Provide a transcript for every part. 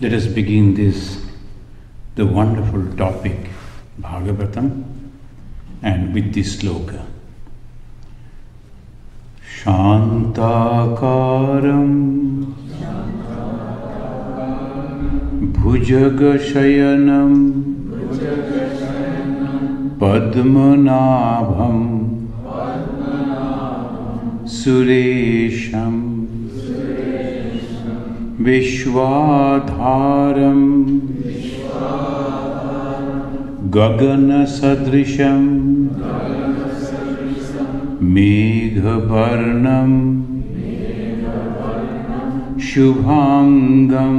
Let us begin the wonderful topic, Bhagavatam, and with this sloka. Shantakaram Bhujagashayanam Padmanabham Suresham Vishwadharam Gagana Sadrisham Meghavarnam Shubhangam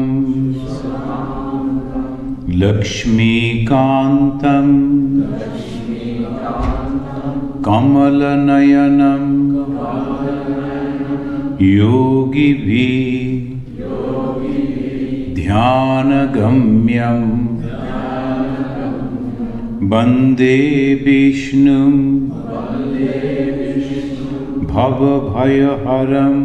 Lakshmikantam Kamalanayanam Yogivi Dhyanagamyam Bande Vishnum Bhavabhayaharam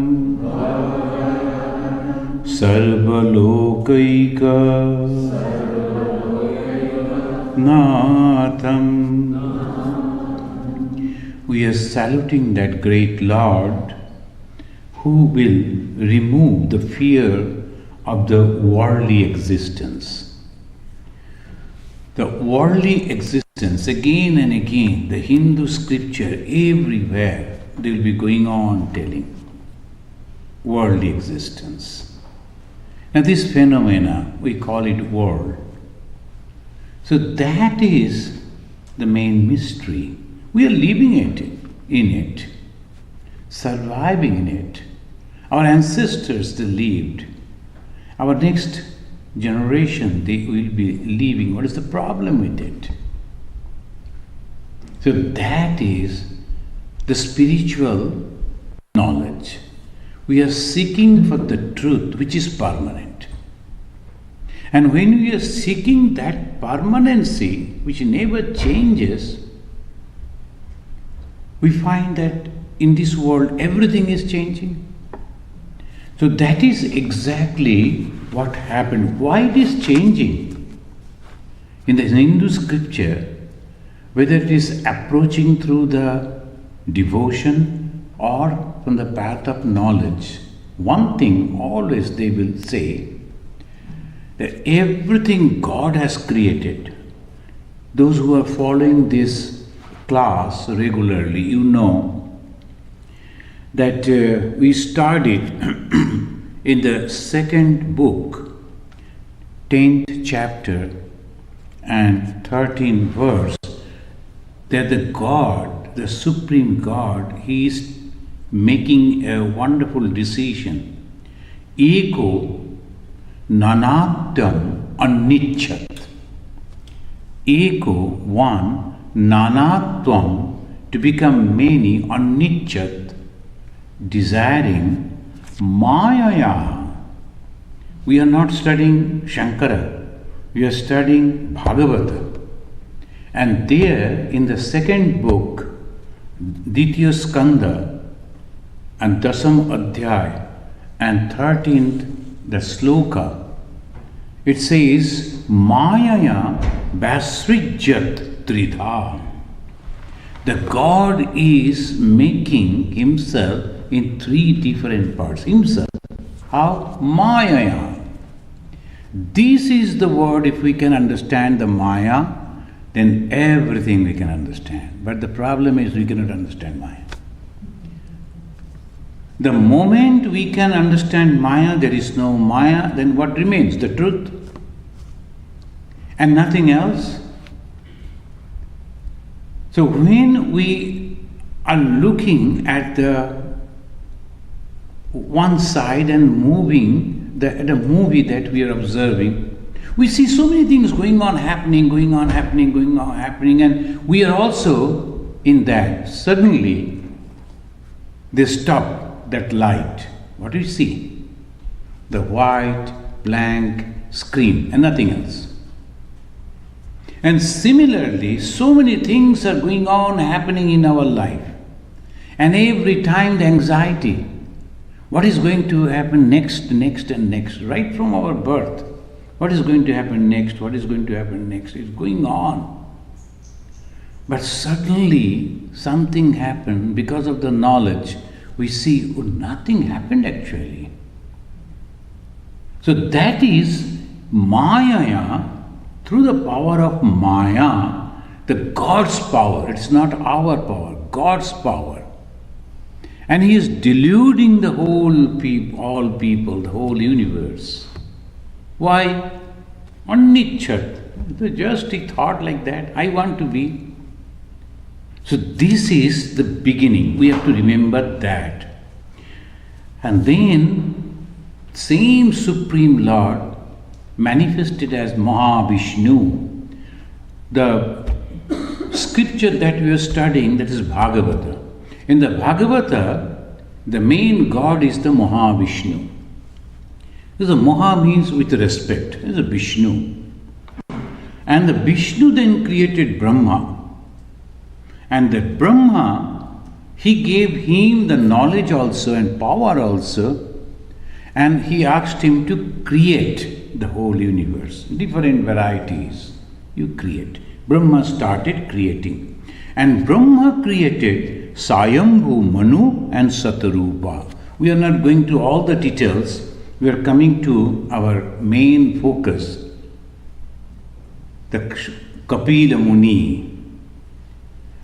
Sarvalokaika Natham. We are saluting that great Lord who will remove the fear of the worldly existence. The worldly existence, again and again, the Hindu scripture, everywhere, they will be going on telling worldly existence. Now this phenomena, we call it world. So that is the main mystery. We are living in it, surviving in it. Our ancestors, they lived. Our next generation, they will be living. What is the problem with it? So that is the spiritual knowledge. We are seeking for the truth which is permanent. And when we are seeking that permanency which never changes, we find that in this world everything is changing. So that is exactly what happened. Why it is changing? In the Hindu scripture, whether it is approaching through the devotion or from the path of knowledge, one thing always they will say, that everything God has created. Those who are following this class regularly, you know that we started in the second book, 10th chapter and 13th verse, that the God, the Supreme God, He is making a wonderful decision. Ego Nanatyam Anichat. Ego, one, Nanatvam, to become many, Anichat, desiring, Mayaya. We are not studying Shankara, we are studying Bhagavatam. And there in the second book, Ditya Skanda and Dasam Adhyay and 13th, the sloka, it says, Mayaya Basrijat Tridha. The God is making Himself in three different parts. Himself. How? Mayaya. This is the word, if we can understand the Maya, then everything we can understand. But the problem is we cannot understand Maya. The moment we can understand Maya, there is no Maya, then what remains? The truth. And nothing else. So when we are looking at the one side and moving, the movie that we are observing, we see so many things going on, happening, and we are also in that. Suddenly, they stop that light. What do you see? The white, blank screen and nothing else. And similarly, so many things are going on, happening in our life. And every time the anxiety, what is going to happen next, and next, right from our birth. What is going to happen next? What is going to happen next? It's going on. But suddenly something happened because of the knowledge. We see, oh, nothing happened actually. So that is Maya, through the power of Maya, the God's power. It's not our power, God's power. And He is deluding the all people, the whole universe. Why? Anichat. Just He thought like that, I want to be. So this is the beginning. We have to remember that. And then same Supreme Lord manifested as Mahavishnu. The scripture that we are studying, that is Bhagavata. In the Bhagavata, the main God is the Mahavishnu. The Maha means with respect. It is a Vishnu. And the Vishnu then created Brahma. And that Brahma, He gave him the knowledge also and power also, and He asked him to create the whole universe. Different varieties you create. Brahma started creating. And Brahma created Sayambhu, Manu and Satarupa. We are not going to all the details. We are coming to our main focus, the Kapila Muni.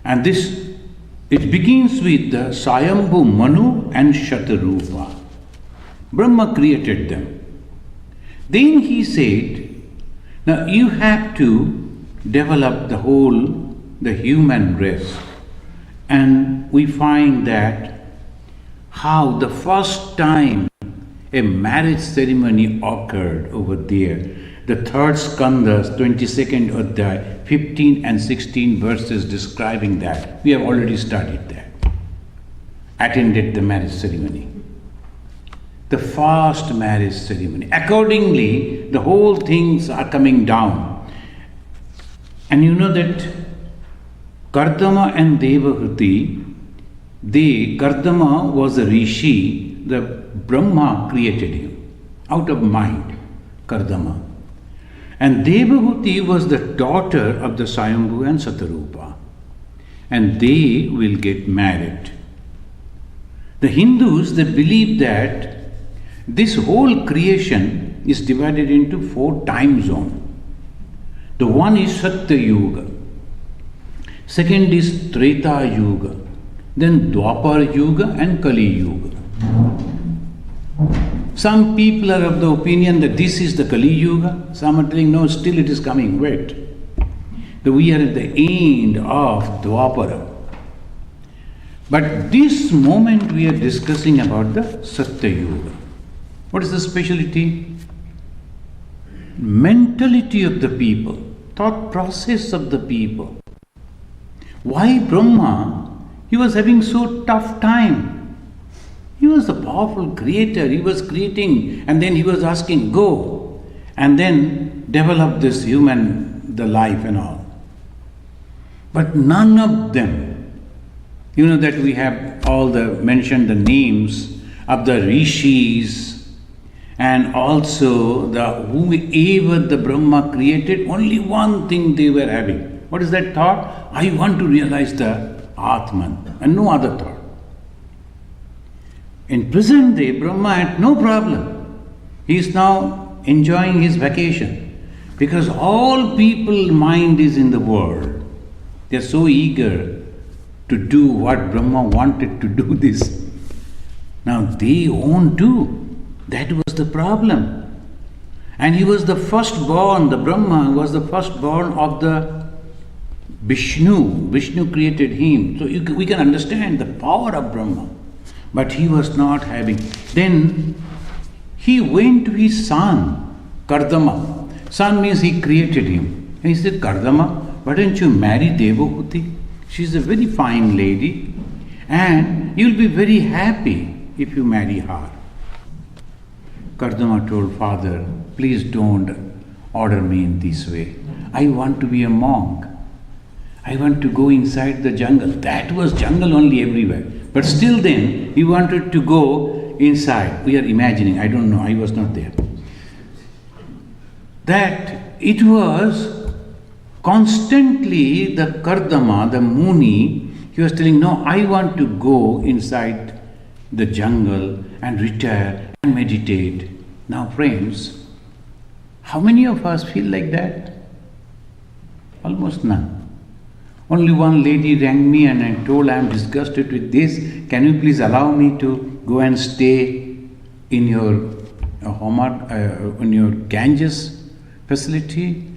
And this, it begins with the Sayambhu, Manu and Shatarupa. Brahma created them. Then he said, now you have to develop the human race. And we find that how the first time a marriage ceremony occurred over there. The third skandha, 22nd Adhyay, 15 and 16 verses describing that. We have already studied that. Attended the marriage ceremony. The first marriage ceremony. Accordingly, the whole things are coming down. And you know that Kardama and Devahuti, Kardama was a rishi, the Brahma created him out of mind, Kardama. And Devahuti was the daughter of the Sayambhu and Satarupa. And they will get married. The Hindus, they believe that this whole creation is divided into 4 time zones. The one is Satya Yuga. Second is Treta Yuga. Then Dwapar Yuga and Kali Yuga. Some people are of the opinion that this is the Kali Yuga. Some are telling, no, still it is coming, wait. That we are at the end of Dwapara. But this moment we are discussing about the Satya Yuga. What is the speciality? Mentality of the people, thought process of the people. Why Brahma? He was having so tough time. He was the powerful creator. He was creating, and then he was asking, go, and then develop this human, the life and all. But none of them, you know that we have all mentioned the names of the rishis, and also whoever the Brahma created, only one thing they were having. What is that thought? I want to realize the Atman, and no other thought. In present day, Brahma had no problem. He is now enjoying his vacation because all people's mind is in the world. They are so eager to do what Brahma wanted to do this. Now they won't do. That was the problem. And he was the firstborn, the Brahma was the firstborn of the Vishnu. Vishnu created him. So we can understand the power of Brahma. But he was not having. Then he went to his son, Kardama. Son means he created him. And he said, Kardama, why don't you marry Devahuti? She's a very fine lady. And you'll be very happy if you marry her. Kardama told father, please don't order me in this way. I want to be a monk. I want to go inside the jungle. That was jungle only everywhere. But still then, he wanted to go inside. We are imagining, I don't know, I was not there. that it was constantly the Kardama, the Muni, he was telling, no, I want to go inside the jungle and retire and meditate. Now friends, how many of us feel like that? Almost none. Only one lady rang me and I told, I am disgusted with this. Can you please allow me to go and stay in your in your Ganges facility?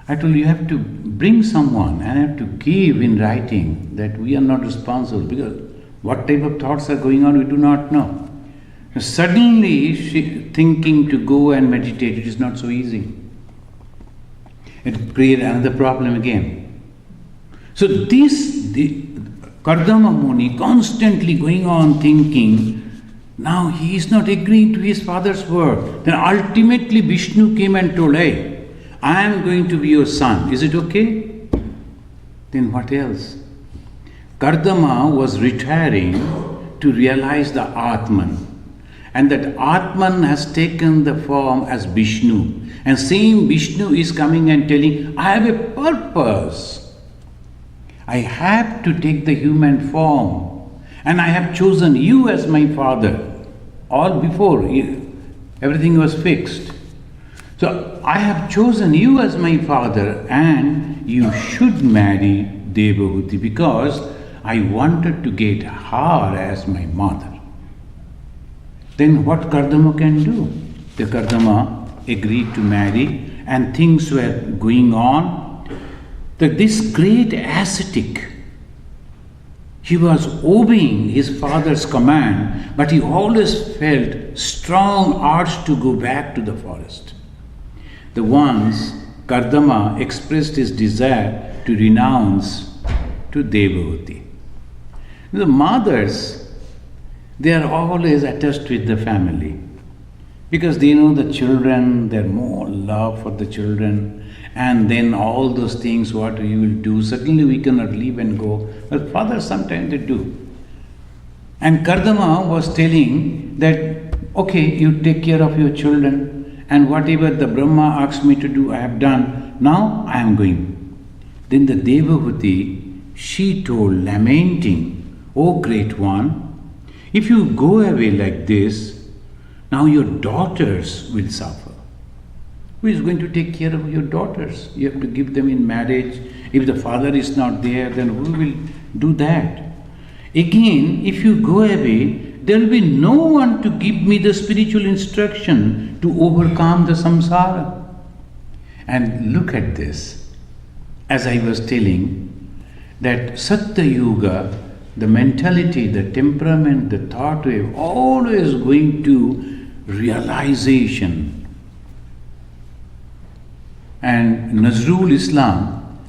I told you have to bring someone and have to give in writing that we are not responsible, because what type of thoughts are going on we do not know. Suddenly she thinking to go and meditate, it is not so easy. It creates another problem again. So the Kardama Muni constantly going on thinking, now he is not agreeing to his father's word. Then ultimately Vishnu came and told, hey, I am going to be your son. Is it okay? Then what else? Kardama was retiring to realize the Atman. And that Atman has taken the form as Vishnu. And same Vishnu is coming and telling, I have a purpose. I have to take the human form. And I have chosen you as my father. All before, everything was fixed. So I have chosen you as my father, and you should marry Devahuti because I wanted to get her as my mother. Then what Kardama can do? The Kardama agreed to marry, and things were going on. That this great ascetic, he was obeying his father's command, but he always felt strong urge to go back to the forest. The once Kardama expressed his desire to renounce to Devahuti. The mothers, they are always attached with the family because they know the children, they are more love for the children, and then all those things what we will do, suddenly we cannot leave and go. But fathers sometimes they do. And Kardama was telling that, okay, you take care of your children, and whatever the Brahma asked me to do, I have done. Now I am going. Then the Devahuti, she told, lamenting, O great one, if you go away like this, now your daughters will suffer. Who is going to take care of your daughters? You have to give them in marriage. If the father is not there, then who will do that? Again, if you go away, there will be no one to give me the spiritual instruction to overcome the samsara. And look at this. As I was telling, that Satya Yuga, the mentality, the temperament, the thought wave, always going to realization. And Nazrul Islam,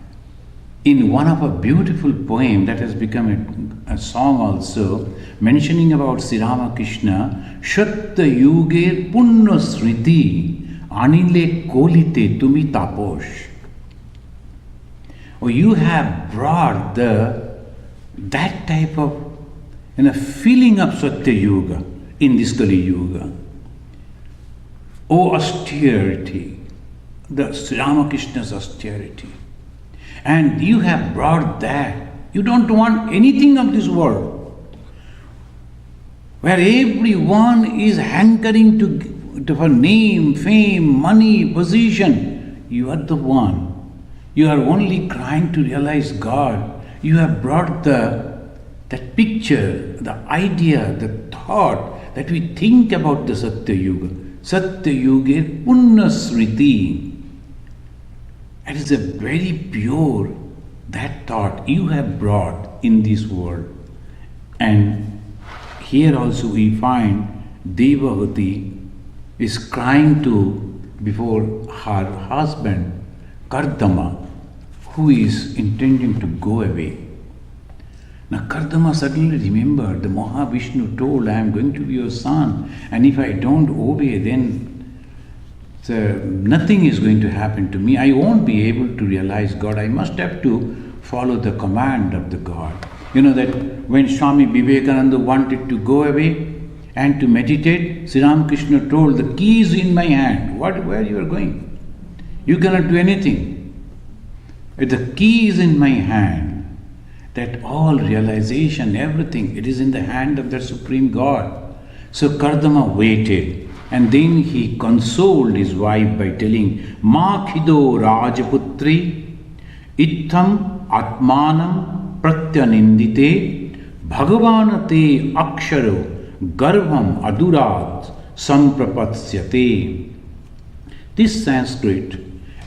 in one of a beautiful poem that has become a song also, mentioning about Sri Ramakrishna, Satya Yuger Punna Smriti Anile Kolite Tumi Taposh. Oh, you have brought that type of feeling of Satya Yuga in this Kali Yuga. Oh, austerity, the Sri Ramakrishna's austerity. And you have brought that. You don't want anything of this world, where everyone is hankering for name, fame, money, position. You are the one. You are only trying to realize God. You have brought that picture, the idea, the thought that we think about the Satya Yuga. Satya Yuga Punna Smriti. It is a very pure, that thought you have brought in this world. And here also we find Devahuti is crying before her husband, Kardama, who is intending to go away. Now Kardama suddenly remembered the Mahavishnu told, I am going to be your son, and if I don't obey, then nothing is going to happen to me. I won't be able to realize God. I must have to follow the command of the God. You know that when Swami Vivekananda wanted to go away and to meditate, Sri Ramakrishna told, the key is in my hand. Where you are going? You cannot do anything. The key is in my hand. That all realization, everything, it is in the hand of the Supreme God. So Kardama waited, and then he consoled his wife by telling, Ma khido Rajaputri, ittham atmanam pratyanindite, bhagavanate aksharo garvam adurat samprapasyate. This Sanskrit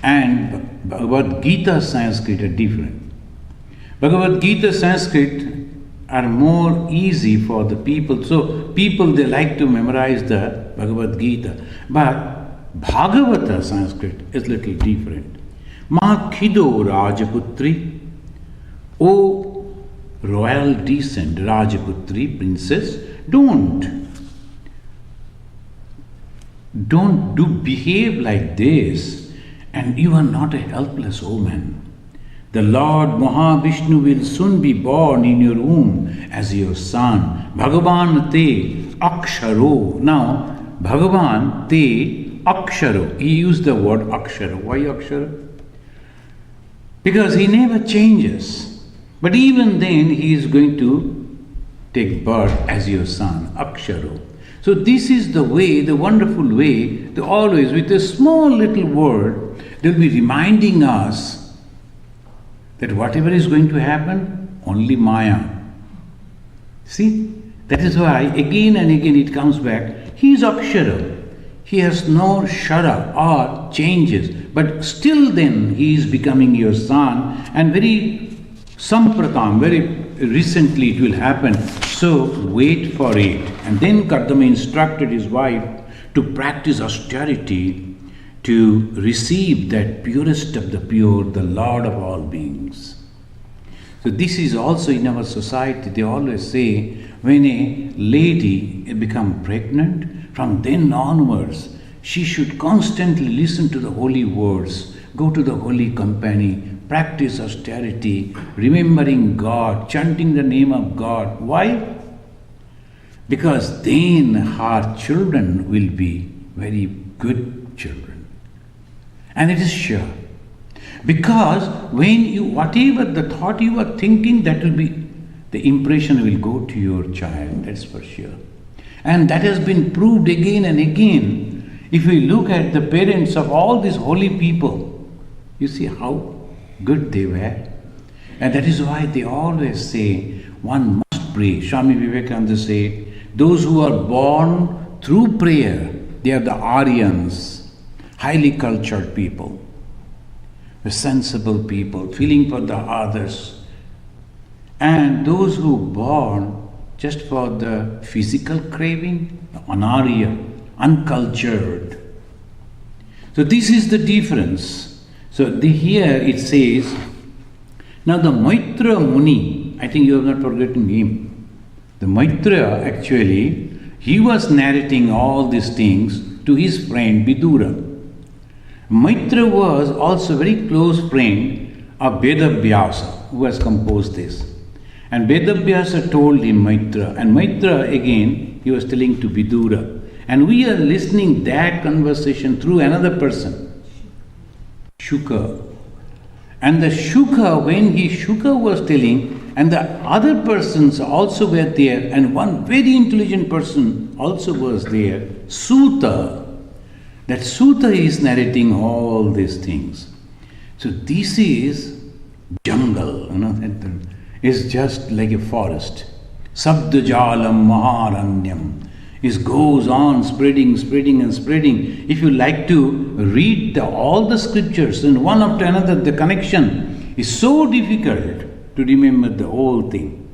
and Bhagavad Gita Sanskrit are different. Bhagavad Gita Sanskrit are more easy for the people. So people, they like to memorize the Bhagavad Gita. But Bhagavata Sanskrit is little different. Ma khido Rajaputri, O royal descent, Rajaputri, princess, don't behave like this, and you are not a helpless woman. The Lord Mahavishnu will soon be born in your womb as your son. Bhagavan te aksharo. Now, Bhagavan te aksharo. He used the word aksharo. Why aksharo? Because he never changes. But even then, he is going to take birth as your son. Aksharo. So this is the way, the wonderful way, to always, with a small little word, they will be reminding us that whatever is going to happen, only Maya. See, that is why again and again it comes back. He is Akshara. He has no Shara or changes. But still then he is becoming your son, and very sampratam, very recently it will happen. So wait for it. And then Kardama instructed his wife to practice austerity to receive that purest of the pure, the Lord of all beings. So this is also in our society. They always say, when a lady becomes pregnant, from then onwards, she should constantly listen to the holy words, go to the holy company, practice austerity, remembering God, chanting the name of God. Why? Because then her children will be very good children. And it is sure. Because when you, whatever the thought you are thinking, that will be, the impression will go to your child, that's for sure. And that has been proved again and again. If we look at the parents of all these holy people, you see how good they were. And that is why they always say, one must pray. Swami Vivekananda said, those who are born through prayer, they are the Aryans. Highly cultured people, the sensible people, feeling for the others. And those who are born just for the physical craving, the anarya, uncultured. So this is the difference. So here it says, now the Maitra Muni, I think you have not forgotten him. The Maitra actually, he was narrating all these things to his friend Vidura. Maitra was also a very close friend of Vedavyasa, who has composed this. And Vedavyasa told him Maitra, and Maitra again he was telling to Vidura. And we are listening that conversation through another person, Shuka. And the Shuka, when Shuka was telling, and the other persons also were there, and one very intelligent person also was there, Suta. That Suta is narrating all these things. So this is jungle, is just like a forest. Sabdajalam Maharanyam. It goes on spreading and spreading. If you like to read all the scriptures and one after another, the connection is so difficult to remember the whole thing.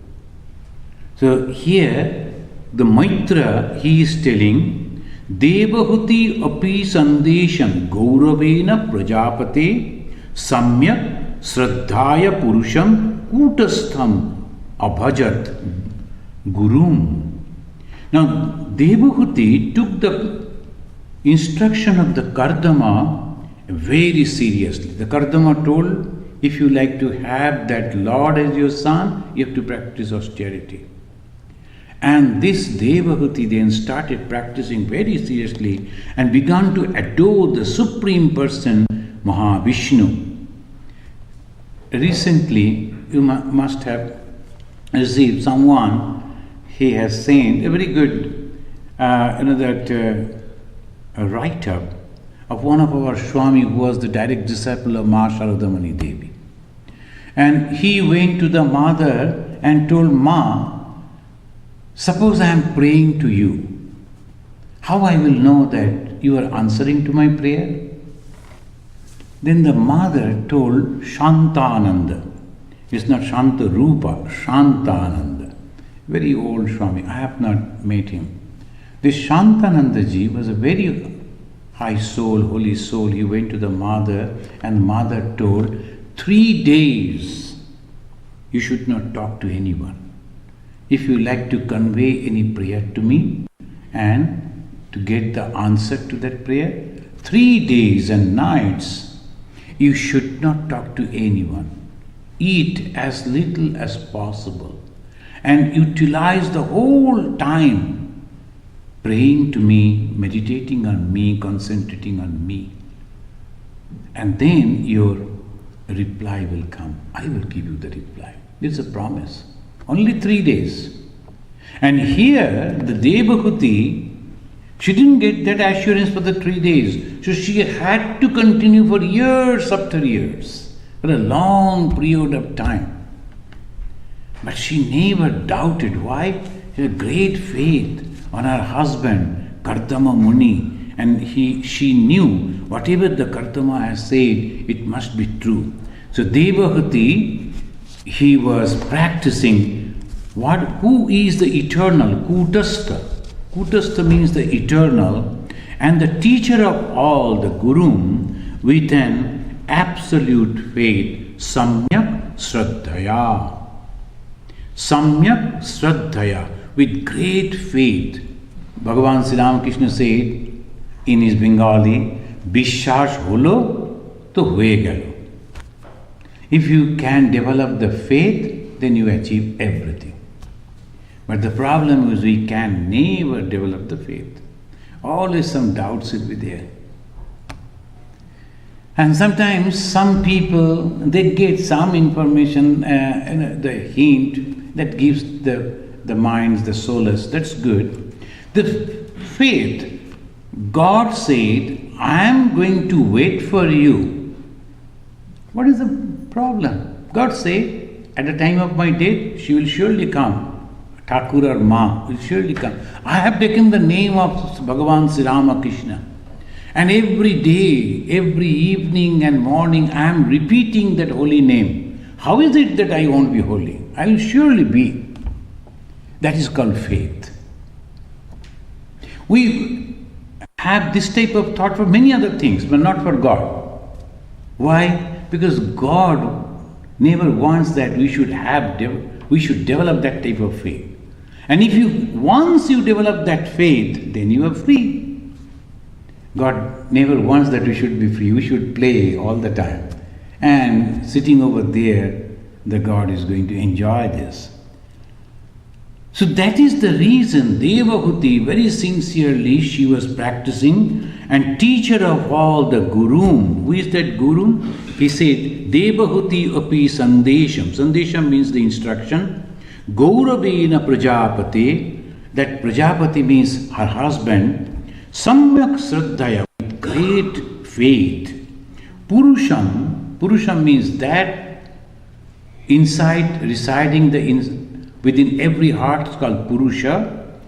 So here, the Maitra, he is telling, Devahuti api sandesham gauravena prajapate samyak sraddhaya purusham kutastham abhajat gurum. Now Devahuti took the instruction of the Kardama very seriously. The Kardama told, if you like to have that Lord as your son, you have to practice austerity. And this Devahuti then started practicing very seriously and began to adore the Supreme Person Mahavishnu. Recently, you must have received someone, he has sent a very good, a write-up of one of our Swami who was the direct disciple of Ma Sharadamani Devi. And he went to the mother and told, Ma, suppose I am praying to you, how I will know that you are answering to my prayer? Then the mother told Shantananda. It's not Shanta Rupa, Shantananda. Very old Swami, I have not met him. This Shantananda ji was a very high soul, holy soul. He went to the mother and the mother told, 3 days you should not talk to anyone. If you like to convey any prayer to me and to get the answer to that prayer, 3 days and nights you should not talk to anyone. Eat as little as possible and utilize the whole time praying to me, meditating on me, concentrating on me. And then your reply will come. I will give you the reply. It's a promise. Only 3 days. And here the Devahuti, she didn't get that assurance for the 3 days. So she had to continue for years after years, for a long period of time. But she never doubted. Why? She had great faith on her husband, Kardama Muni. And she knew whatever the Kardama has said, it must be true. So Devahuti, he was practicing who is the eternal, Kutastha. Kutastha means the eternal, and the teacher of all, the Guru, with an absolute faith, Samyak Shraddhaya. Samyak Shraddhaya, with great faith. Bhagavan Sri Ramakrishna said in his Bengali, Bishwash holo to hoye gelo. If you can develop the faith, then you achieve everything. But the problem is we can never develop the faith. Always some doubts will be there. And sometimes some people, they get some information, the hint that gives the minds, the solace. That's good. The faith, God said, I am going to wait for you. What is the problem? God said, at the time of my death, she will surely come. Thakur or Ma will surely come. I have taken the name of Bhagavan Sri Ramakrishna. And every day, every evening and morning, I am repeating that holy name. How is it that I won't be holy? I will surely be. That is called faith. We have this type of thought for many other things, but not for God. Why? Because God never wants that we should develop that type of faith. And once you develop that faith, then you are free. God never wants that we should be free. We should play all the time. And sitting over there, the God is going to enjoy this. So that is the reason Devahuti, very sincerely, she was practicing, and teacher of all, the Guru. Who is that Guru? He said, Devahuti api sandesham. Sandesham means the instruction. Gauravena Prajapati, that Prajapati means her husband, Samyak Shraddhaya, with great faith. Purusham means that inside, residing within every heart is called Purusha.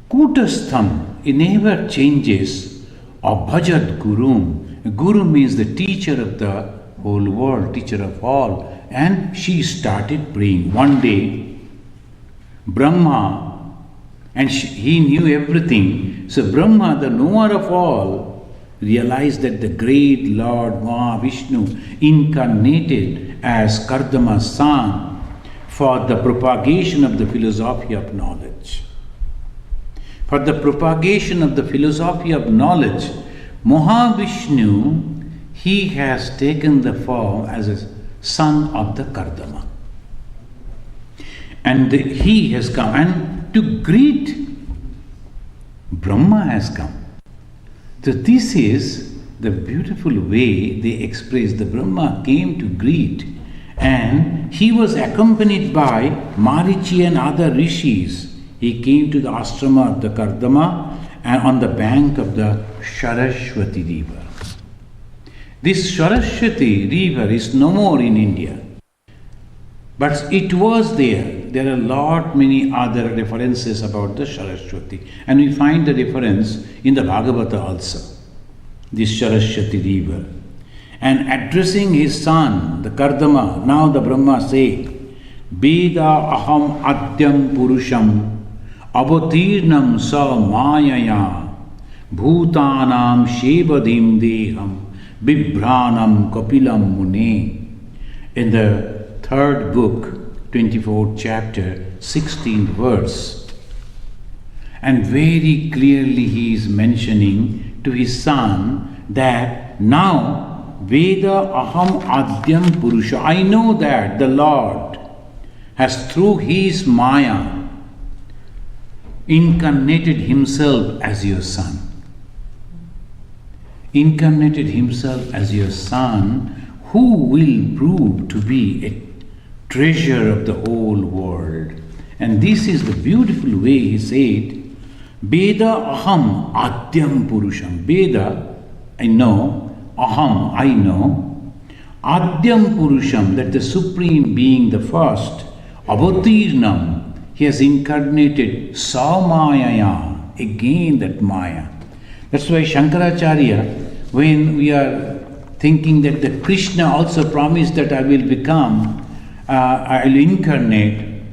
Kutastham, it never changes. Abhajat Gurum. Guru means the teacher of the whole world, teacher of all. And she started praying. One day, Brahma, and he knew everything. So Brahma, the knower of all, realized that the great Lord Mahavishnu incarnated as Kardama's son for the propagation of the philosophy of knowledge. For the propagation of the philosophy of knowledge, Mahavishnu, he has taken the form as a son of the Kardama. And he has come, and to greet Brahma has come. So this is the beautiful way they express. The Brahma came to greet, and he was accompanied by Marichi and other rishis. He came to the ashrama of the Kardama and on the bank of the Saraswati river. This Saraswati river is no more in India, but it was there. There are many other references about the Saraswati, and we find the reference in the Bhagavatam also, this Saraswati river. And addressing his son, the Kardama, now the Brahma say, Veda aham adyam purusham avatirnam sa mayaya bhutanam shevadim deham bibhranam kapilam mune. In the third book, 24th chapter, 16th verse. And very clearly he is mentioning to his son that now Veda aham adyam purusha. I know that the Lord has through his Maya incarnated himself as your son. Incarnated himself as your son, who will prove to be a treasure of the whole world. And this is the beautiful way he said, Veda aham adyam purusham. Veda, I know. Aham, I know. Adyam Purusham, that the Supreme Being, the first. Avatirnam, he has incarnated Samayaya, again that Maya. That's why Shankaracharya, when we are thinking that the Krishna also promised that I will become, I will incarnate,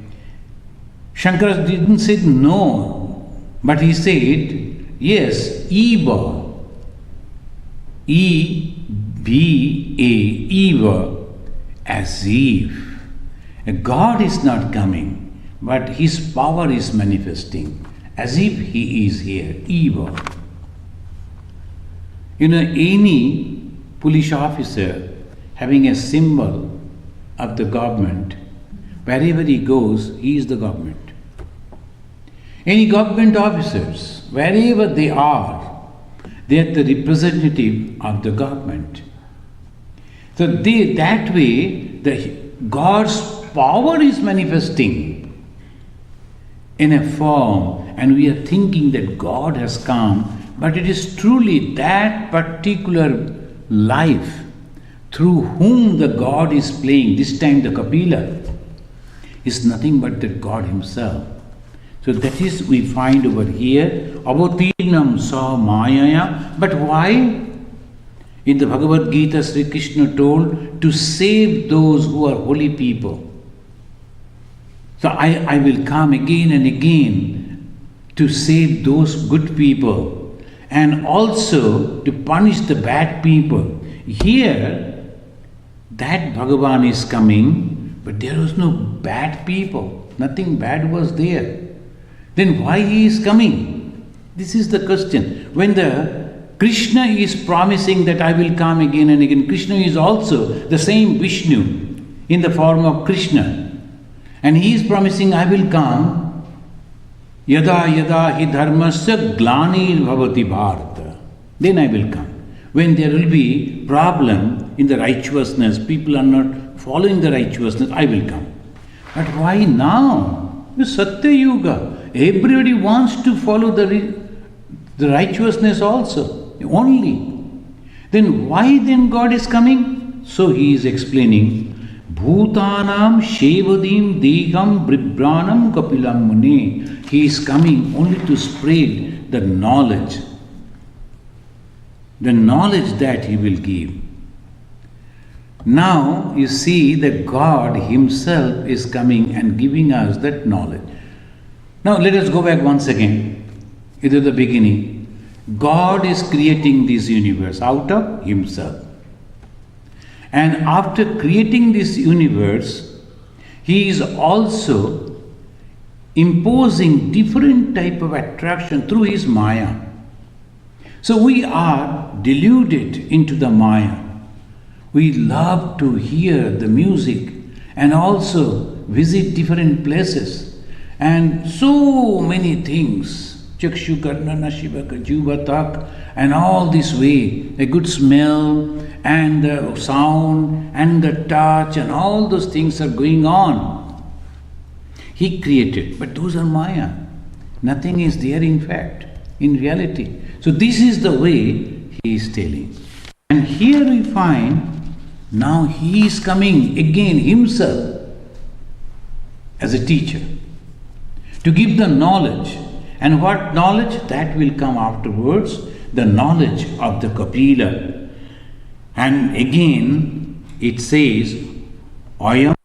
Shankara didn't say no, but he said, yes, Eva. E-V-A, Eva, as if. God is not coming, but his power is manifesting, as if he is here, Eva. You know, any police officer having a symbol of the government, wherever he goes, he is the government. Any government officers, wherever they are the representative of the government. So that way, God's power is manifesting in a form, and we are thinking that God has come, but it is truly that particular life through whom the God is playing. This time the Kapila is nothing but the God himself. So that is we find over here, Avatirnam sa mayaya. But why? In the Bhagavad Gita, Sri Krishna told to save those who are holy people. So I will come again and again to save those good people and also to punish the bad people. Here, that Bhagavan is coming, but there was no bad people. Nothing bad was there. Then why he is coming? This is the question. When the Krishna is promising that I will come again and again, Krishna is also the same Vishnu in the form of Krishna. And he is promising, I will come. Yada yada hi dharmasya glanir bhavati bharata. Then I will come. When there will be problem in the righteousness, people are not following the righteousness, I will come. But why now? It's Satya Yuga. Everybody wants to follow the righteousness also, only. Then why then God is coming? So he is explaining, Bhutanam Shevadim Degam Bribranam Kapilam Mune. He is coming only to spread the knowledge that he will give. Now you see that God himself is coming and giving us that knowledge. Now let us go back once again into the beginning. God is creating this universe out of himself. And after creating this universe, he is also imposing different type of attraction through his Maya. So we are deluded into the Maya. We love to hear the music and also visit different places. And so many things, Chakshu Karna Nashivaka Jubatak, and all this way, a good smell and the sound and the touch and all those things are going on. He created, but those are Maya. Nothing is there in fact, in reality. So this is the way he is telling. And here we find, now he is coming again himself as a teacher to give the knowledge. And what knowledge? That will come afterwards, the knowledge of the Kapila. And again it says, Ayam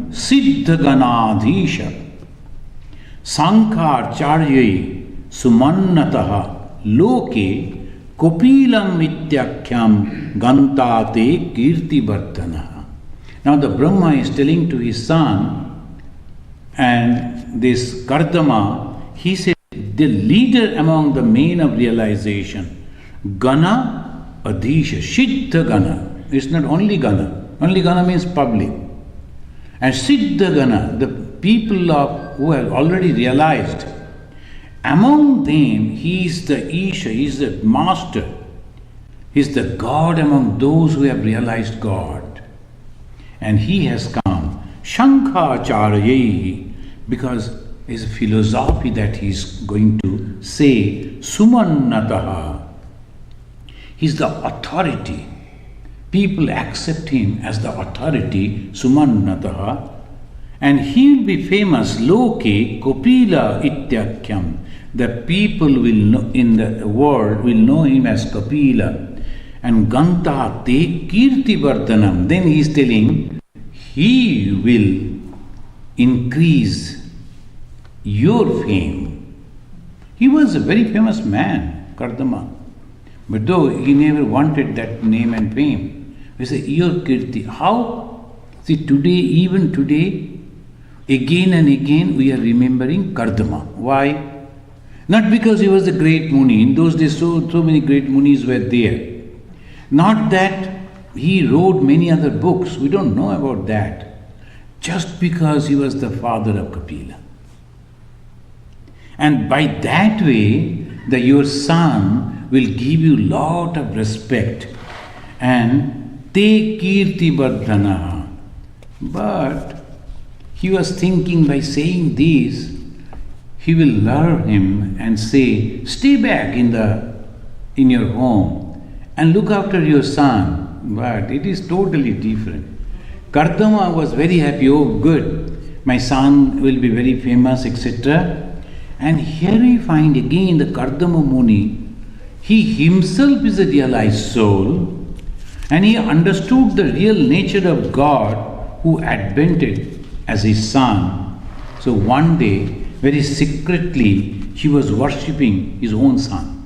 Siddha Ganadhisha Sankharcharyai Sumannataha Loke Kopilam Ityakhyam Gantate Kirti Vardhanaha. Now the Brahma is telling to his son, and this Kardama, he said, the leader among the men of realization, Gana Adhisha, Siddha Gana. It's not only Gana. Only Gana means public. And Siddha Gana, the people who have already realized, among them he is the Isha, he is the master. He is the God among those who have realized God. And he has come, Shankharacharyayi, because is a philosophy that he is going to say, Sumannataha. He is the authority. People accept him as the authority, Sumannataha, and he will be famous, Loke Kopila Ityakhyam. The people will know, in the world will know him as Kapila. And Ganta Te Kirti Vardhanam. Then he is telling, he will increase your fame. He was a very famous man, Kardama. But though he never wanted that name and fame, we say, your Kirti. How? See, today, even today, again and again we are remembering Kardama. Why? Not because he was a great Muni. In those days, so many great Munis were there. Not that he wrote many other books. We don't know about that. Just because he was the father of Kapila. And by that way, your son will give you lot of respect. And te kirti vardhana. But he was thinking, by saying this, he will lure him and say, stay back in your home and look after your son. But it is totally different. Kardama was very happy, oh good, my son will be very famous, etc. And here we find again the Kardama Muni, he himself is a realized soul, and he understood the real nature of God who advented as his son. So one day, very secretly, he was worshipping his own son.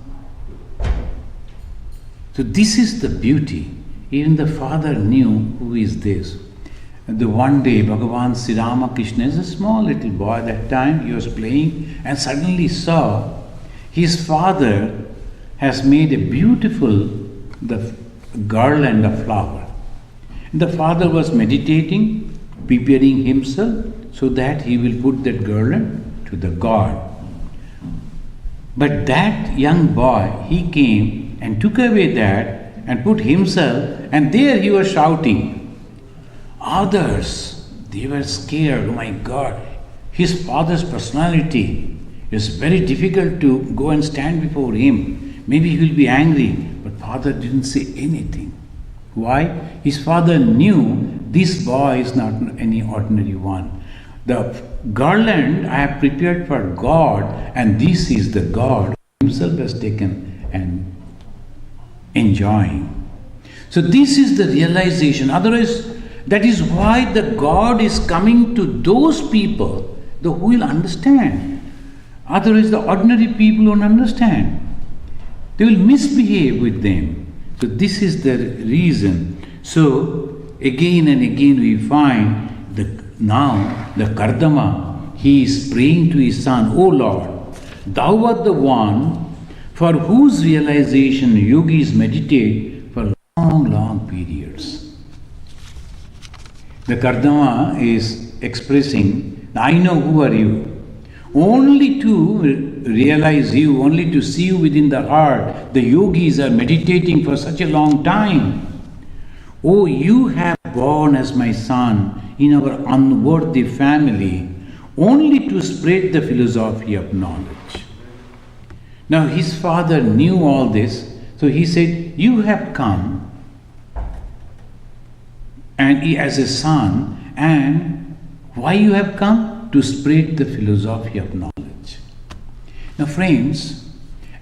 So this is the beauty. Even the father knew who is this. And the one day, Bhagavan Sri Ramakrishna is a small little boy at that time, he was playing and suddenly saw his father has made a beautiful garland of flower. And the father was meditating, preparing himself so that he will put that garland to the God. But that young boy, he came and took away that and put himself, and there he was shouting. Others, they were scared, oh my God, his father's personality is very difficult to go and stand before him. Maybe he will be angry, but father didn't say anything. Why? His father knew this boy is not any ordinary one. The garland I have prepared for God, and this is the God himself has taken and enjoying. So this is the realization. Otherwise, that is why the God is coming to those people who will understand. Otherwise, the ordinary people won't understand. They will misbehave with them. So this is the reason. So again and again we find now the Kardama, he is praying to his son, O Lord, thou art the one for whose realization yogis meditate for long periods. The Kardama is expressing, I know who are you. Only to realize you, only to see you within the heart. The yogis are meditating for such a long time. Oh, you have born as my son in our unworthy family, only to spread the philosophy of knowledge. Now his father knew all this, so he said, you have come and as a son, and why you have come? To spread the philosophy of knowledge. Now friends,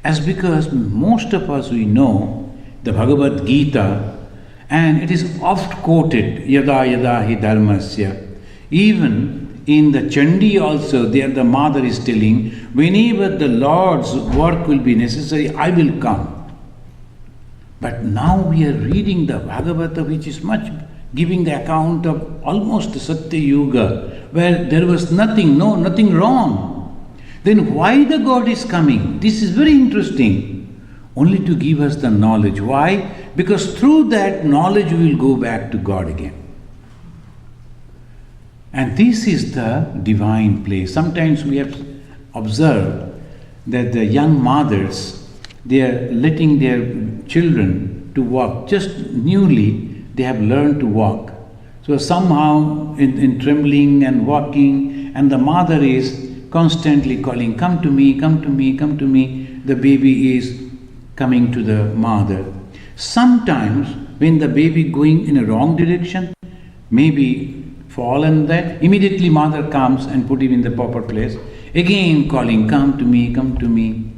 as because most of us we know the Bhagavad Gita, and it is oft quoted, yada yada hi dharmasya. Even in the Chandi also, there the mother is telling, whenever the Lord's work will be necessary, I will come. But now we are reading the Bhagavata, which is much giving the account of almost Satya Yuga, where there was nothing wrong. Then why the God is coming? This is very interesting. Only to give us the knowledge. Why? Because through that knowledge we will go back to God again. And this is the divine place. Sometimes we have observed that the young mothers, they are letting their children to walk. Just newly they have learned to walk. So somehow in trembling and walking, and the mother is constantly calling, come to me, come to me, come to me. The baby is coming to the mother. Sometimes when the baby going in a wrong direction, maybe fallen that, immediately mother comes and put him in the proper place. Again calling, come to me, come to me.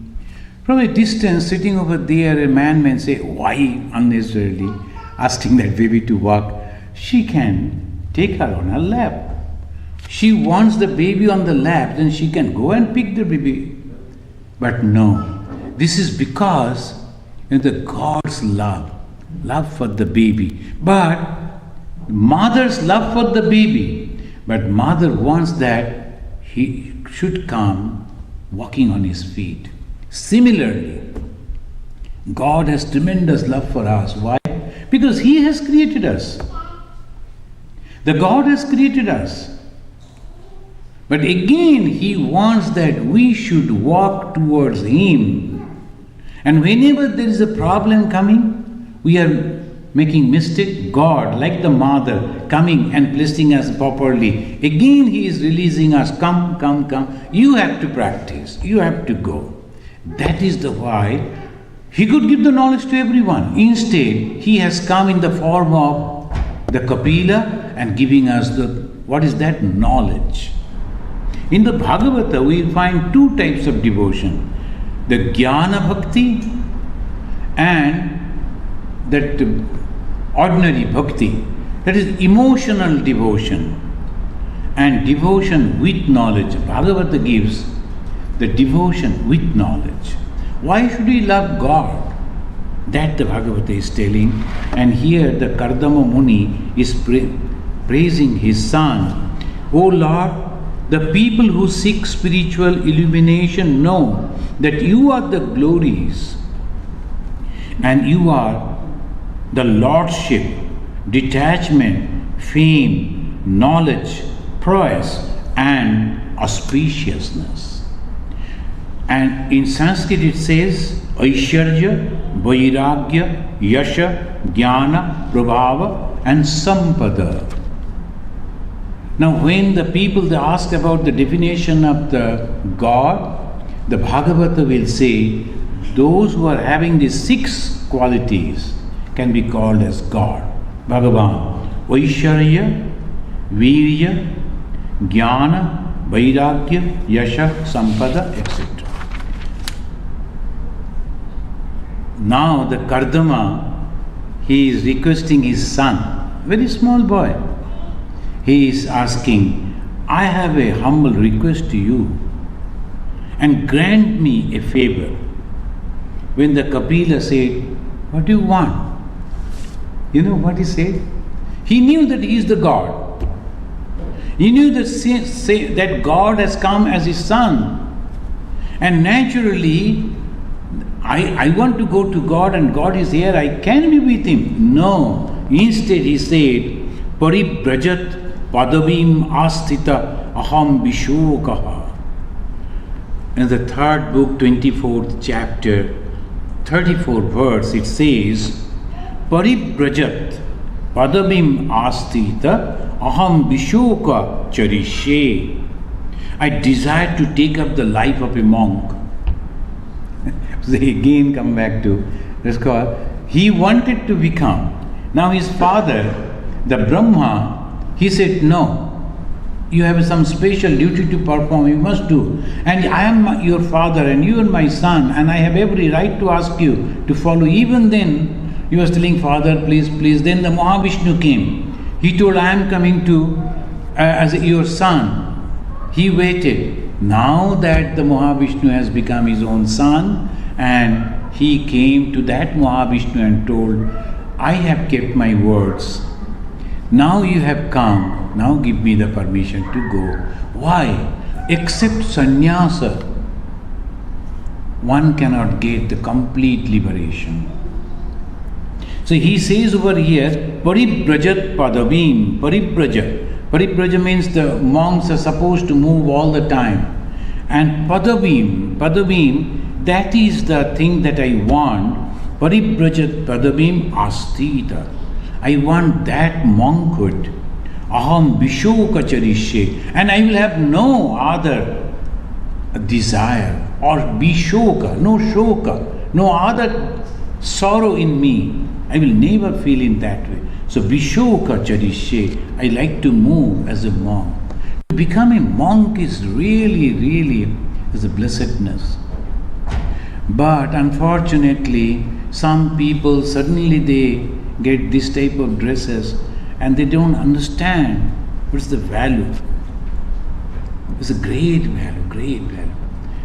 From a distance, sitting over there, a man may say, why unnecessarily asking that baby to walk? She can take her on her lap. She wants the baby on the lap, then she can go and pick the baby. But no, this is because the God's love for the baby. But mother's love for the baby. But mother wants that he should come walking on his feet. Similarly, God has tremendous love for us. Why? Because He has created us. The God has created us. But again, He wants that we should walk towards Him. And whenever there is a problem coming, we are making mistake, God, like the mother, coming and blessing us properly. Again, He is releasing us, come, come, come. You have to practice. You have to go. That is the why He could give the knowledge to everyone. Instead, He has come in the form of the Kapila and giving us what is that? Knowledge. In the Bhagavata, we find two types of devotion. The Jnana Bhakti and that ordinary Bhakti. That is emotional devotion and devotion with knowledge. Bhagavata gives the devotion with knowledge. Why should we love God? That the Bhagavata is telling. And here the Kardama Muni is praising his son. O Lord, the people who seek spiritual illumination know that you are the glories and you are the lordship, detachment, fame, knowledge, prowess and auspiciousness. And in Sanskrit it says Aishwarya, Vairagya, Yasha, Jnana, Prabhava and Sampada. Now when the people they ask about the definition of the God, the Bhagavata will say those who are having these 6 qualities can be called as God. Bhagavan, Vaishwarya, Virya, Jnana, Vairagya, Yasha, Sampada, etc. Now the Kardama, he is requesting his son, very small boy. He is asking, I have a humble request to you and grant me a favor. When the Kapila said, what do you want? You know what he said? He knew that he is the God. He knew that God has come as his son. And naturally, I want to go to God and God is here, I can be with him. No. Instead he said, Paribrajat padavim asthita aham vishokaha. in the third book, 24th chapter, 34th verse, it says, Paribrajat padabim astita aham vishoka charishe. I desire to take up the life of a monk. They again come back to this call. He wanted to become. Now his father, the Brahma, he said, no, you have some special duty to perform, you must do. And I am your father and you are my son, and I have every right to ask you to follow. Even then, he was telling, Father, please, please. Then the Mahavishnu came. He told, I am coming to as your son. He waited. Now that the Mahavishnu has become his own son, and he came to that Mahavishnu and told, I have kept my words. Now you have come, now give me the permission to go. Why? Except sannyasa, one cannot get the complete liberation. So he says over here, Paribrajat padavim, Paribraja. Paribraja means the monks are supposed to move all the time. And padavim, that is the thing that I want. Paribrajat padavim astita. I want that monkhood. Aham vishoka charishe. And I will have no other desire or vishoka, no shoka, no other sorrow in me. I will never feel in that way. So vishoka charishe. I like to move as a monk. To become a monk is really is a blessedness. But unfortunately, some people suddenly they get this type of dresses and they don't understand what's the value. It's a great value.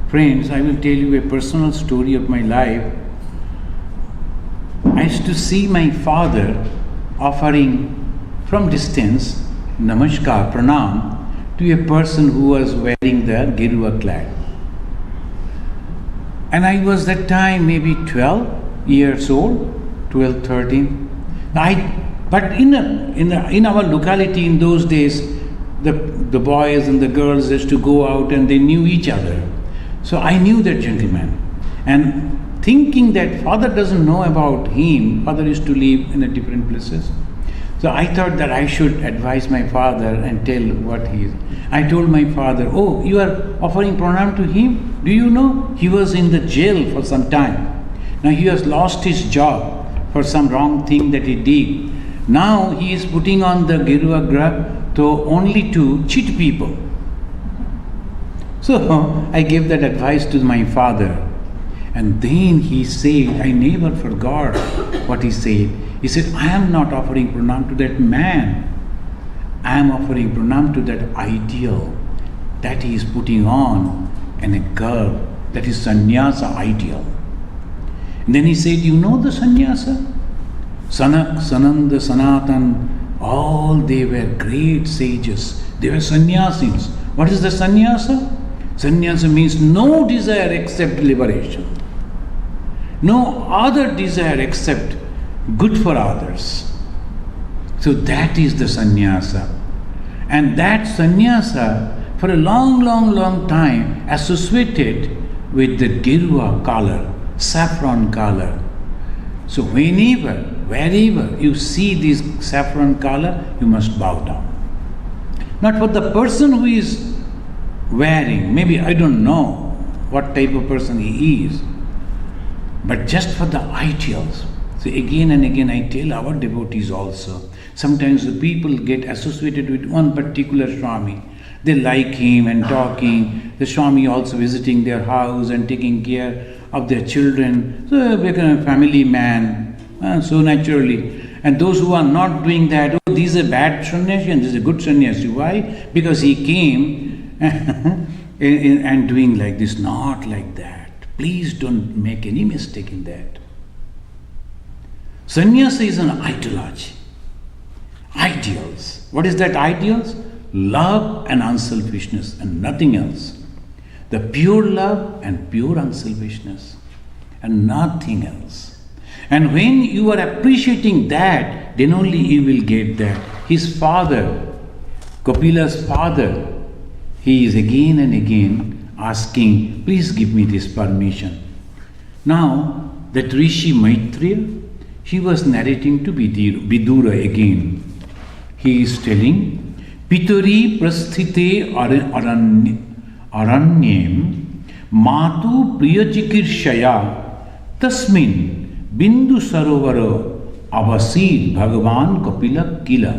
Friends, I will tell you a personal story of my life. I used to see my father offering from distance namaskar, pranam to a person who was wearing the Gerua clad. And I was that time maybe 12 years old, 12, 13. But in our locality in those days, the boys and the girls used to go out and they knew each other. So I knew that gentleman. And thinking that father doesn't know about him, father used to live in a different places. So I thought that I should advise my father and tell what he is. I told my father, oh, you are offering pranam to him? Do you know? He was in the jail for some time. Now he has lost his job for some wrong thing that he did. Now he is putting on the Gerua grab only to cheat people. So I gave that advice to my father. And then he said, I never forgot what he said. He said, I am not offering pranam to that man. I am offering pranam to that ideal that he is putting on and a girl, that is sannyasa ideal. And then he said, you know the sannyasa? Sanak, Sananda, Sanatan, all they were great sages. They were sannyasis. What is the sannyasa? Sannyasa means no desire except liberation. No other desire except good for others. So that is the sannyasa. And that sannyasa for a long time associated with the Gerua color, saffron color. So wherever you see this saffron color, you must bow down. Not for the person who is wearing, maybe I don't know what type of person he is, but just for the ideals. So again and again I tell our devotees also, sometimes the people get associated with one particular Swami. They like him and talking, the Swami also visiting their house and taking care of their children. So they become a family man, so naturally. And those who are not doing that, oh, these are bad sannyasi and this is a good sannyasi. Why? Because he came and doing like this, not like that. Please don't make any mistake in that. Sannyasa is an ideology. Ideals. What is that ideals? Love and unselfishness and nothing else. The pure love and pure unselfishness and nothing else. And when you are appreciating that, then only you will get that. His father, Kapila's father, he is again and again asking, please give me this permission. Now, that Rishi Maitreya, he was narrating to Vidura again. He is telling, Pitari prasthite aranyem matu priyachikirshaya tasmin bindu sarovara avasid Bhagavan Kapila Kila.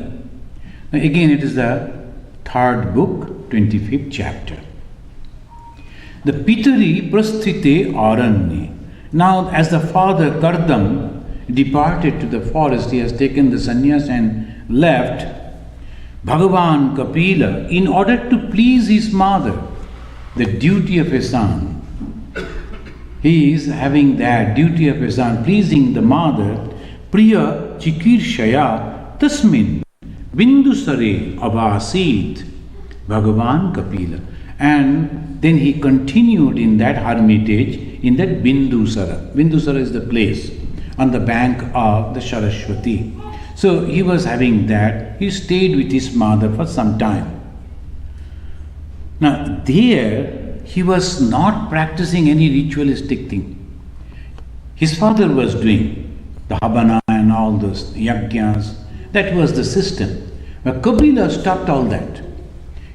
Now again, it is the third book, 25th chapter. The Pitari prasthite aranye. Now, as the father Kardam departed to the forest, he has taken the sannyas and left. Bhagavan Kapila, in order to please his mother, the duty of a son, he is having that duty of a son, pleasing the mother, Priya Chikirshaya Tasmin Bindusare Avasit Bhagavan Kapila. And then he continued in that hermitage in that Bindusara. Bindusara is the place on the bank of the Saraswati. So he was having that. He stayed with his mother for some time. Now there he was not practicing any ritualistic thing. His father was doing the Habana and all those yajnas. That was the system. But Kapila stopped all that.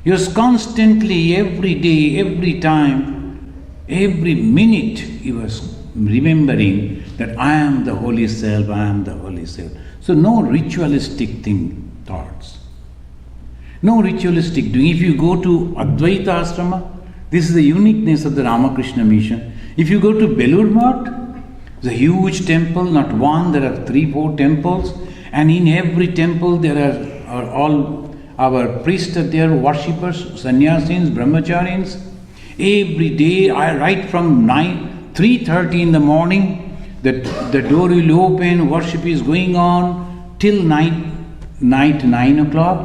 He was constantly, every day, every time, every minute, he was remembering that I am the holy self, I am the holy self. So no ritualistic thoughts. No ritualistic doing. If you go to Advaita Ashrama, this is the uniqueness of the Ramakrishna mission. If you go to Belur Math, it's a huge temple, not one, there are 3-4 temples, and in every temple there are all our priests are there, worshippers, sannyasins, brahmacharis. Every day, right from 3:30 in the morning, the door will open, worship is going on till night 9 o'clock.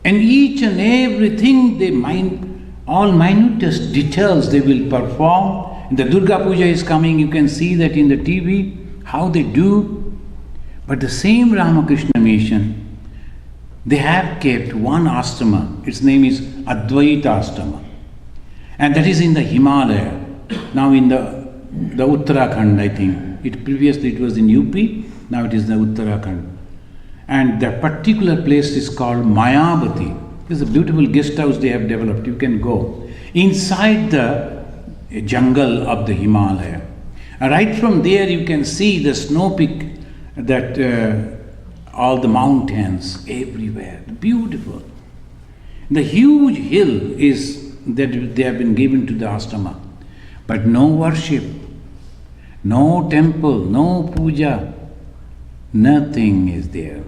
And each and everything all minutest details they will perform. And the Durga Puja is coming, you can see that in the TV, how they do. But the same Ramakrishna mission, they have kept one ashrama. Its name is Advaita Ashrama. And that is in the Himalaya. Now in the Uttarakhand, I think. Previously it was in UP, now it is the Uttarakhand. And the particular place is called Mayavati. It's a beautiful guest house they have developed. You can go inside the jungle of the Himalaya. And right from there you can see the snow peak, that all the mountains everywhere, beautiful. The huge hill is that they have been given to the ashrama, but no worship, no temple, no puja, nothing is there.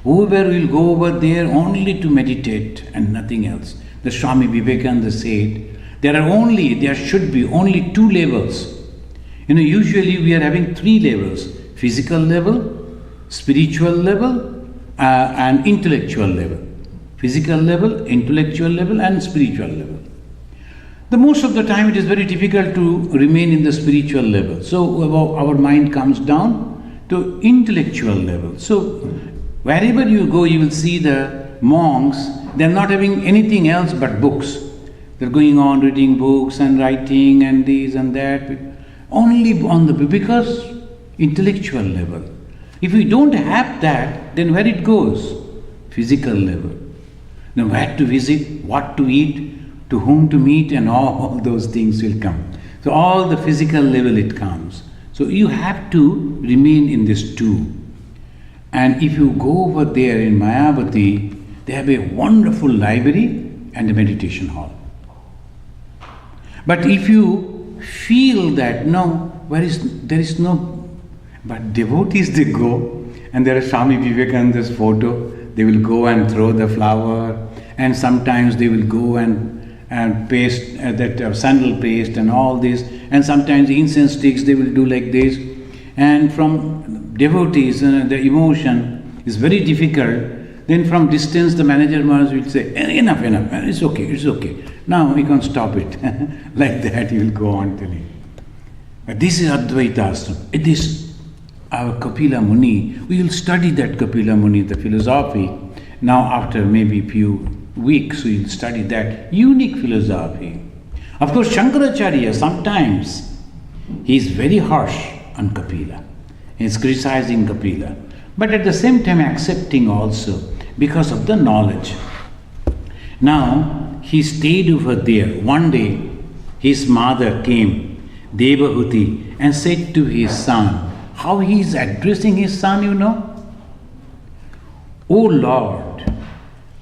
Whoever will go over there only to meditate and nothing else. The Swami Vivekananda said, there should be only 2 levels. Usually we are having 3 levels: physical level, spiritual level, and intellectual level. Physical level, intellectual level, and spiritual level. The most of the time it is very difficult to remain in the spiritual level. So our mind comes down to intellectual level. So wherever you go, you will see the monks, they are not having anything else but books. They are going on reading books and writing and this and that. Only because intellectual level. If we don't have that, then where it goes? Physical level. Now where to visit, what to eat, to whom to meet, and all those things will come. So all the physical level it comes. So you have to remain in this 2. And if you go over there in Mayavati, they have a wonderful library and a meditation hall. But if you feel that there is no, but devotees, they go, and there is Swami Vivekananda's photo, they will go and throw the flower, and sometimes they will go and paste that sandal paste and all this, and sometimes incense sticks they will do like this. And from devotees, the emotion is very difficult. Then from distance the manager will say, enough, it's okay. Now we can stop it. Like that he will go on telling. But this is Advaita Ashram. It is our Kapila Muni. We will study that Kapila Muni, the philosophy, now after maybe few weeks we'll study that unique philosophy. Of course, Shankaracharya sometimes he is very harsh on Kapila. He is criticizing Kapila, but at the same time accepting also because of the knowledge. Now he stayed over there. One day his mother came, Devahuti, and said to his son, how he is addressing his son, you know? Oh Lord,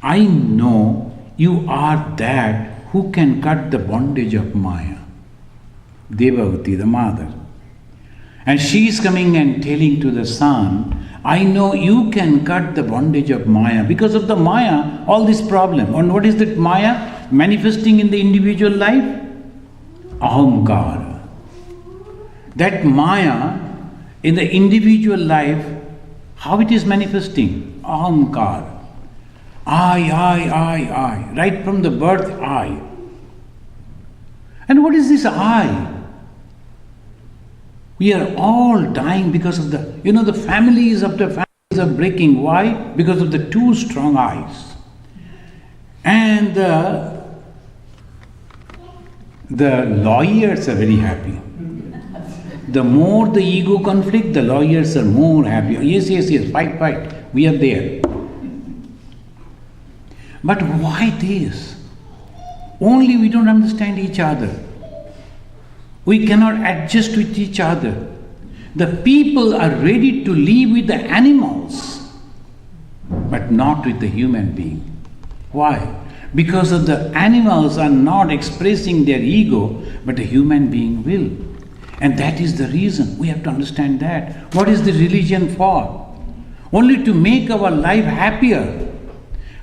I know you are that who can cut the bondage of Maya. Devahuti, the mother. And she is coming and telling to the son, I know you can cut the bondage of Maya. Because of the Maya, all this problem. And what is that Maya manifesting in the individual life? Ahamkara. That Maya in the individual life, how it is manifesting? Ahamkara. I. Right from the birth, I. And what is this I? We are all dying because of the families are breaking. Why? Because of the two strong eyes. And the lawyers are very happy. The more the ego conflict, the lawyers are more happy. Yes, fight. We are there. But why this? Only we don't understand each other. We cannot adjust with each other. The people are ready to live with the animals, but not with the human being. Why? Because of the animals are not expressing their ego, but a human being will. And that is the reason. We have to understand that. What is the religion for? Only to make our life happier.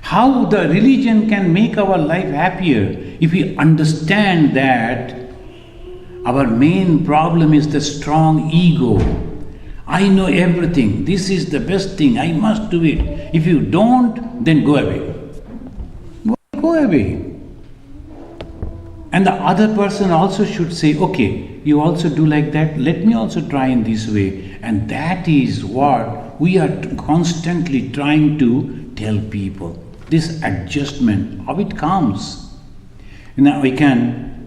How the religion can make our life happier if we understand that our main problem is the strong ego. I know everything. This is the best thing. I must do it. If you don't, then go away. Go away. And the other person also should say, okay, you also do like that. Let me also try in this way. And that is what we are constantly trying to tell people. This adjustment, how it comes. Now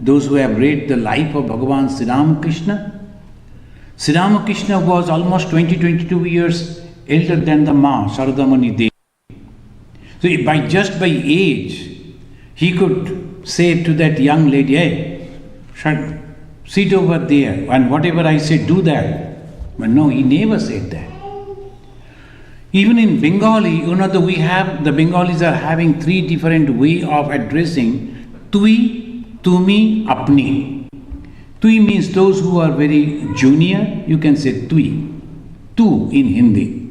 those who have read the life of Bhagavan Sri Ramakrishna was almost 20-22 years elder than the Ma, Sharadamani Devi. So by age, he could say to that young lady, hey, sit over there, and whatever I say, do that. But no, he never said that. Even in Bengali, the Bengalis are having 3 different ways of addressing tui, tumi, apni. Tui means those who are very junior, you can say tui. Tu in Hindi.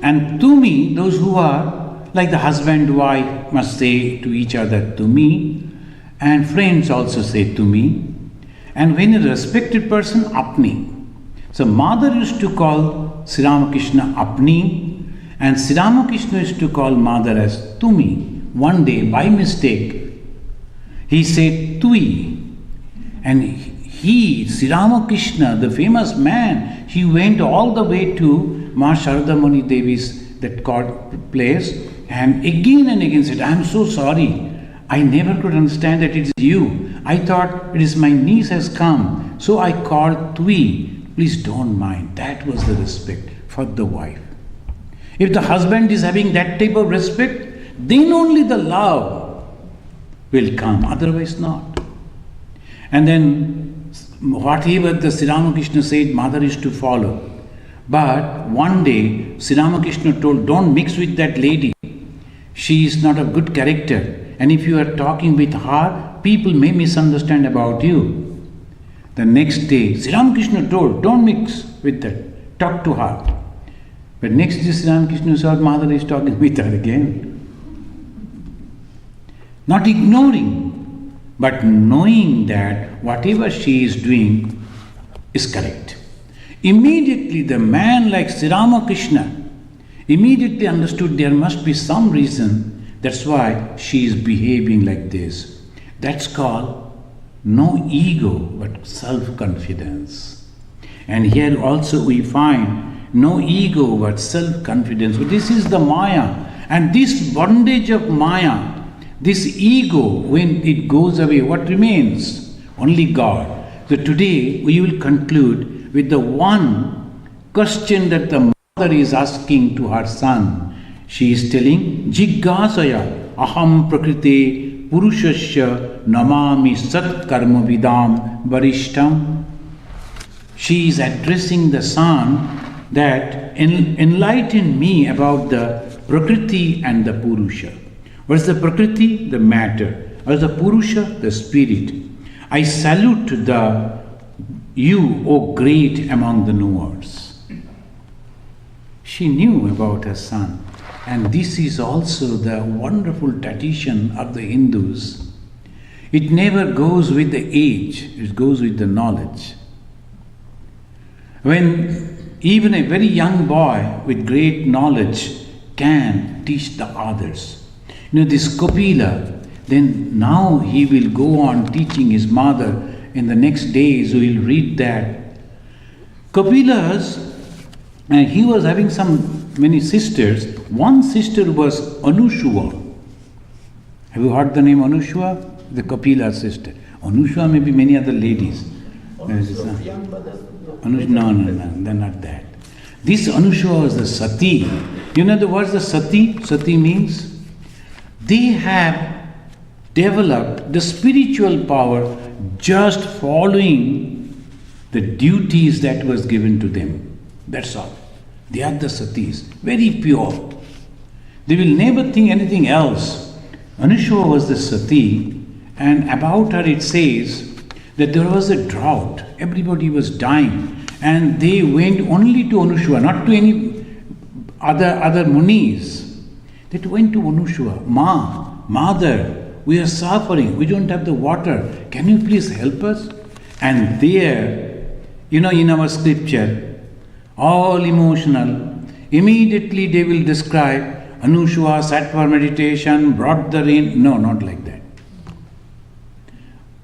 And tumi, those who are like the husband, wife must say to each other tumi. And friends also say tumi. And when a respected person, apni. So mother used to call Sri Ramakrishna apni, and Sri Ramakrishna used to call mother as tumi. One day, by mistake, he said tui. And Sri Ramakrishna, the famous man, he went all the way to Ma Sharadamani Devi's that place, and again said, I am so sorry. I never could understand that it is you. I thought it is my niece has come. So I called tui. Please don't mind. That was the respect for the wife. If the husband is having that type of respect, then only the love will come, otherwise not. And then whatever the Sri Ramakrishna said, mother is to follow. But one day, Sri Ramakrishna told, don't mix with that lady. She is not a good character. And if you are talking with her, people may misunderstand about you. The next day, Sri Ramakrishna told, don't mix with that, talk to her. But next day, Sri Ramakrishna saw mother is talking with her again. Not ignoring, but knowing that whatever she is doing is correct. Immediately, the man like Sri Ramakrishna immediately understood there must be some reason, that's why she is behaving like this. That's called no ego, but self-confidence. And here also we find no ego, but self-confidence. But this is the Maya. And this bondage of Maya, This ego, when it goes away, what remains? Only God. So today we will conclude with the one question that the mother is asking to her son. She is telling, Jiggasaya aham prakrite purushasya namami sat karma vidam varishtam. She is addressing the son that enlighten me about the prakriti and the purusha. What is the prakriti? The matter. What is the purusha? The spirit. I salute you, O great among the knowers. She knew about her son. And this is also the wonderful tradition of the Hindus. It never goes with the age, it goes with the knowledge. When even a very young boy with great knowledge can teach the others. This Kapila, then now he will go on teaching his mother. In the next days we will read that. Kapila's, and he was having many sisters. One sister was Anushua. Have you heard the name Anushua? The Kapila's sister. Anushua may be many other ladies. No, they're not that. This Anushua was the Sati. You know the words the Sati? Sati means they have developed the spiritual power just following the duties that was given to them. That's all. They are the Satis, very pure. They will never think anything else. Anushua was the Sati, and about her it says that there was a drought. Everybody was dying, and they went only to Anushua, not to any other munis. They went to Anushua. Mother, we are suffering. We don't have the water. Can you please help us? And there, in our scripture, all emotional, immediately they will describe Anushua sat for meditation, brought the rain. No, not like that.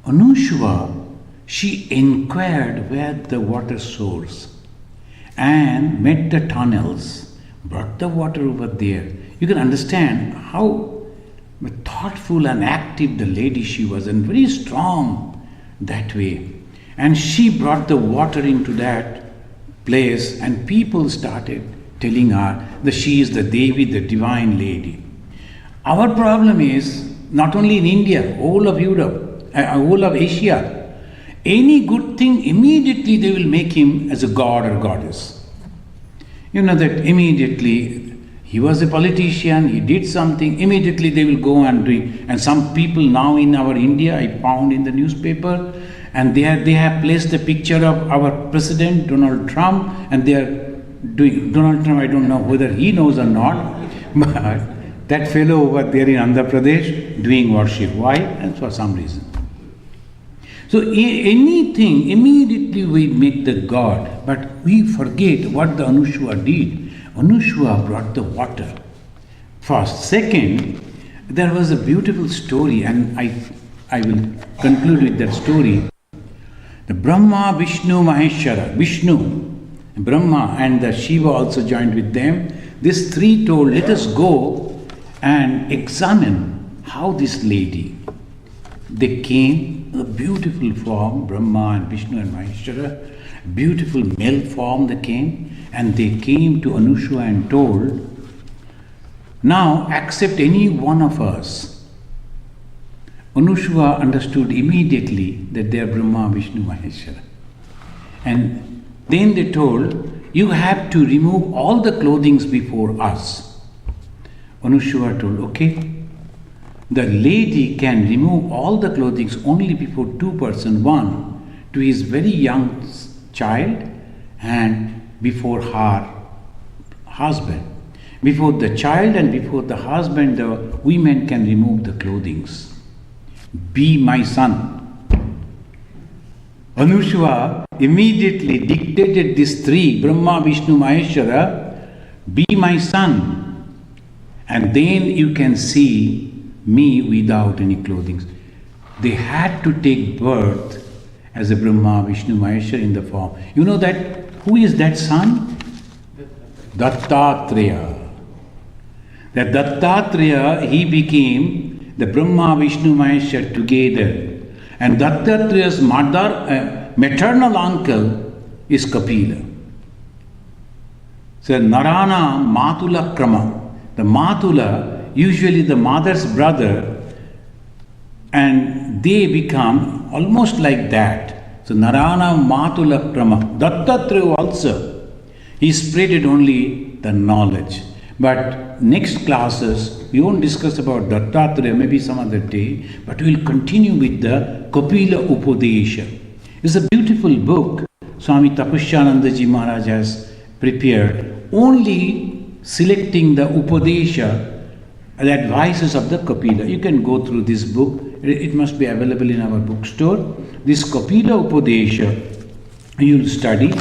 Anushua, she inquired where the water source and met the tunnels, brought the water over there. You can understand how thoughtful and active the lady she was, and very strong that way. And she brought the water into that place, and people started telling her that she is the Devi, the divine lady. Our problem is not only in India, all of Europe, all of Asia. Any good thing, immediately they will make him as a god or goddess. You know that immediately he was a politician, he did something, immediately they will go and do it. And some people now in our India, I found in the newspaper, and they have placed the picture of our president, Donald Trump, and they are doing, Donald Trump, I don't know whether he knows or not, but that fellow over there in Andhra Pradesh doing worship. Why? And for some reason. So anything, immediately we make the God, but we forget what the Anushua did. Anushua brought the water. First. Second, there was a beautiful story, and I will conclude with that story. The Brahma, Vishnu, Maheshwara, Vishnu, Brahma and the Shiva also joined with them. These three told, let us go and examine how this lady. They came, a beautiful form, Brahma and Vishnu and Maheshwara, beautiful male form they came, and they came to Anushua and told, now accept any one of us. Anushua understood immediately that they are Brahma, Vishnu, Maheshwara. And then they told, you have to remove all the clothing before us. Anushua told, okay. The lady can remove all the clothing only before two persons, one to his very young child and before her husband. Before the child and before the husband, the women can remove the clothing. Be my son. Anushua immediately dictated these three, Brahma, Vishnu, Maheshwara, be my son. And then you can see me without any clothing. They had to take birth as a Brahma, Vishnu, Maheshwara in the form. You know that, who is that son? Dattatreya. That Dattatreya, he became the Brahma, Vishnu, Maheshwar together. And Dattatraya's maternal uncle is Kapila. So Narana Matula Krama. The Matula, usually the mother's brother, and they become almost like that. So Narana Matula Krama. Dattatraya also, he spreaded only the knowledge. But next classes, we won't discuss about Dattatreya, maybe some other day, but we will continue with the Kapila Upadesha. It's a beautiful book Swami Tapashyananda Ji Maharaj has prepared, only selecting the Upadesha, the advices of the Kapila. You can go through this book, it must be available in our bookstore. This Kapila Upadesha you will study,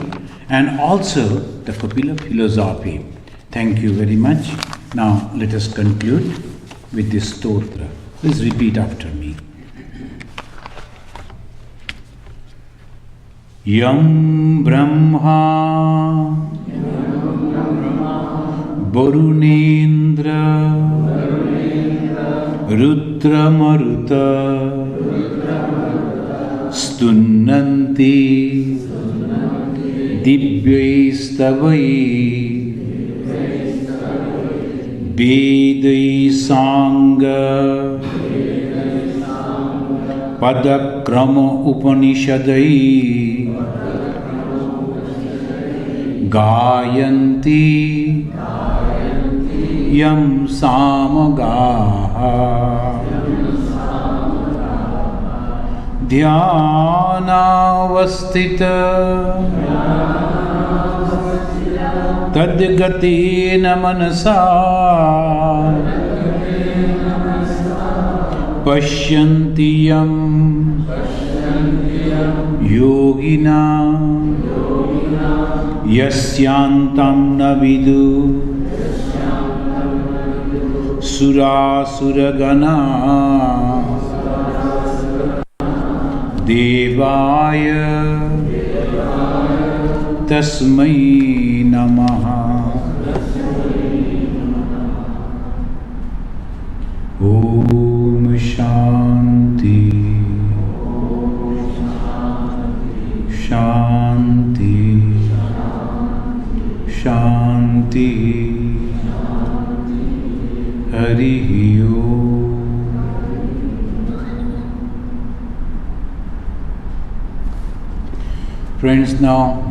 and also the Kapila philosophy. Thank you very much. Now let us conclude with this stotra. Please repeat after me. Yam Brahma Varunendra Rudra Maruta Stunnanti Divyaistavai Vedai Sangha Padakrama Upanishadai Gayanti Yam Samagaha Dhyanavastita Tadgatina Manasa Pashyantiyam Yogina Yasyantam Navidu Surasuragana Devaya Tasmai Namaha. Om Shanti Shanti Shanti Hari Om. Friends, now